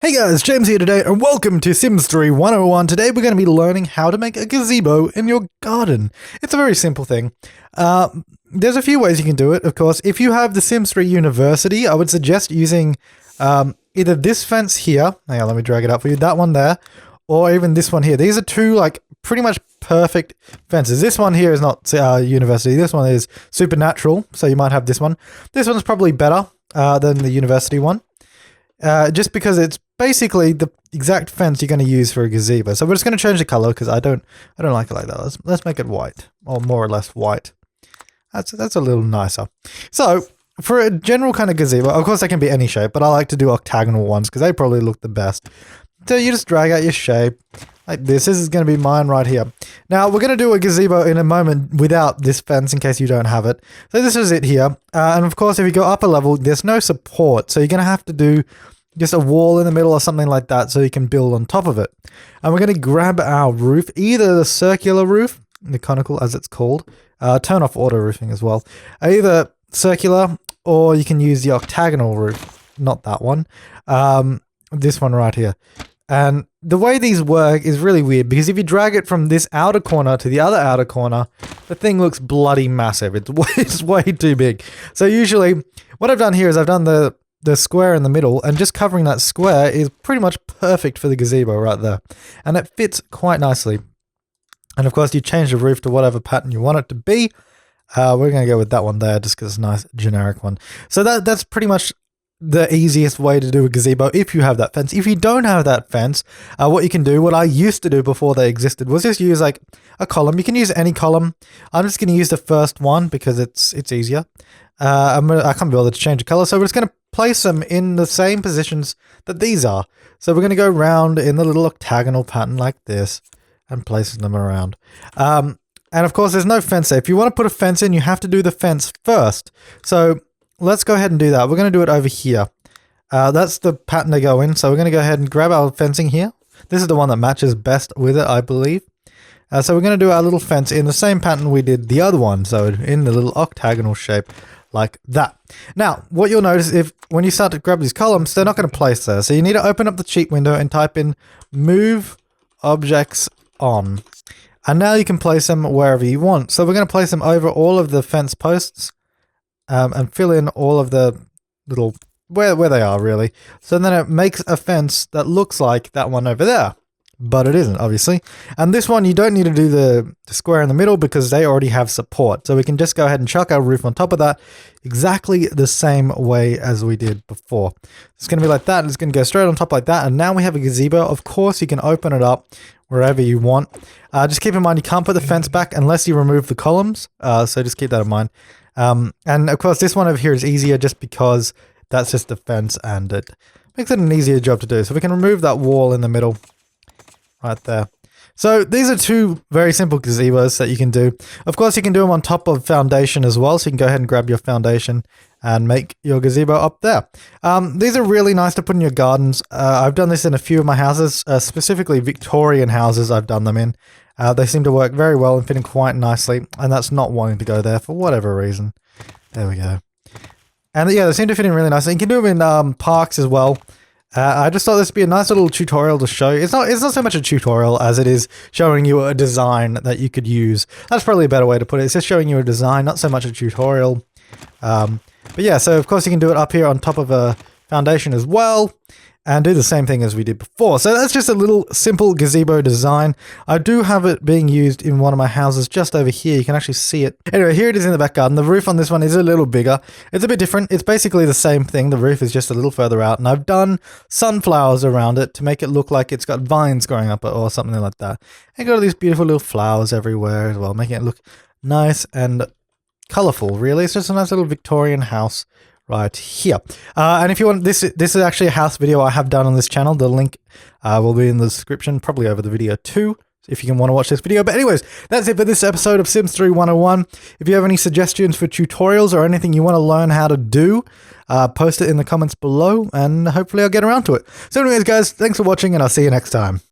Hey guys, James here today and welcome to Sims 3 101. Today we're going to be learning how to make a gazebo in your garden. It's a very simple thing. There's a few ways you can do it, of course. If you have the Sims 3 University, I would suggest using either this fence here, hang on, let me drag it up for you, that one there, or even this one here. These are two like pretty much perfect fences. This one here is not University, this one is Supernatural, so you might have this one. This one's probably better than the University one. Just because it's basically the exact fence you're going to use for a gazebo. So we're just going to change the color because I don't like it like that. Let's make it white, or more or less white. That's a little nicer. So for a general kind of gazebo, of course they can be any shape, but I like to do octagonal ones because they probably look the best. So you just drag out your shape like this. This is going to be mine right here. Now we're going to do a gazebo in a moment without this fence in case you don't have it. So this is it here. And of course, if you go up a level, there's no support. So you're going to have to do just a wall in the middle or something like that so you can build on top of it. And we're going to grab our roof, either the circular roof, the conical as it's called, turn off auto roofing as well, either circular or you can use the octagonal roof, not that one, this one right here. And the way these work is really weird because if you drag it from this outer corner to the other outer corner, the thing looks bloody massive. It's way too big. So usually what I've done here is I've done the square in the middle, and just covering that square is pretty much perfect for the gazebo right there. And it fits quite nicely. And of course you change the roof to whatever pattern you want it to be. We're going to go with that one there just because it's a nice generic one. So that's pretty much the easiest way to do a gazebo if you have that fence. If you don't have that fence, what you can do, what I used to do before they existed, was just use like a column. You can use any column. I'm just going to use the first one because it's easier. I can't be bothered to change the color, so we're just going to place them in the same positions that these are. So we're going to go round in the little octagonal pattern like this and place them around. And of course, there's no fence there. If you want to put a fence in, you have to do the fence first. So let's go ahead and do that. We're going to do it over here. That's the pattern to go in. So we're going to go ahead and grab our fencing here. This is the one that matches best with it, I believe. So we're going to do our little fence in the same pattern we did the other one. So in the little octagonal shape like that. Now, what you'll notice when you start to grab these columns, they're not going to place there. So you need to open up the cheat window and type in move objects on. And now you can place them wherever you want. So we're going to place them over all of the fence posts and fill in all of the little, where they are really. So then it makes a fence that looks like that one over there. But it isn't, obviously. And this one, you don't need to do the square in the middle because they already have support. So we can just go ahead and chuck our roof on top of that exactly the same way as we did before. It's going to be like that. It's going to go straight on top like that. And now we have a gazebo. Of course, you can open it up wherever you want. Just keep in mind, you can't put the fence back unless you remove the columns. So just keep that in mind. And of course, this one over here is easier just because that's just the fence and it makes it an easier job to do. So we can remove that wall in the middle. Right there. So these are two very simple gazebos that you can do. Of course, you can do them on top of foundation as well. So you can go ahead and grab your foundation and make your gazebo up there. These are really nice to put in your gardens. I've done this in a few of my houses, specifically Victorian houses I've done them in. They seem to work very well and fit in quite nicely. And that's not wanting to go there for whatever reason. There we go. And yeah, they seem to fit in really nicely. You can do them in parks as well. I just thought this would be a nice little tutorial to show you. It's not so much a tutorial as it is showing you a design that you could use. That's probably a better way to put it. It's just showing you a design, not so much a tutorial. But yeah, so of course you can do it up here on top of a foundation as well. And do the same thing as we did before. So that's just a little simple gazebo design. I do have it being used in one of my houses just over here. You can actually see it. Anyway, here it is in the back garden. The roof on this one is a little bigger. It's a bit different. It's basically the same thing. The roof is just a little further out. And I've done sunflowers around it to make it look like it's got vines growing up or something like that. And got all these beautiful little flowers everywhere as well, making it look nice and colorful, really. It's just a nice little Victorian house right here. And if you want, this is actually a house video I have done on this channel. The link will be in the description, probably over the video too, if you can want to watch this video. But anyways, that's it for this episode of Sims 3 101. If you have any suggestions for tutorials or anything you want to learn how to do, post it in the comments below and hopefully I'll get around to it. So anyways, guys, thanks for watching and I'll see you next time.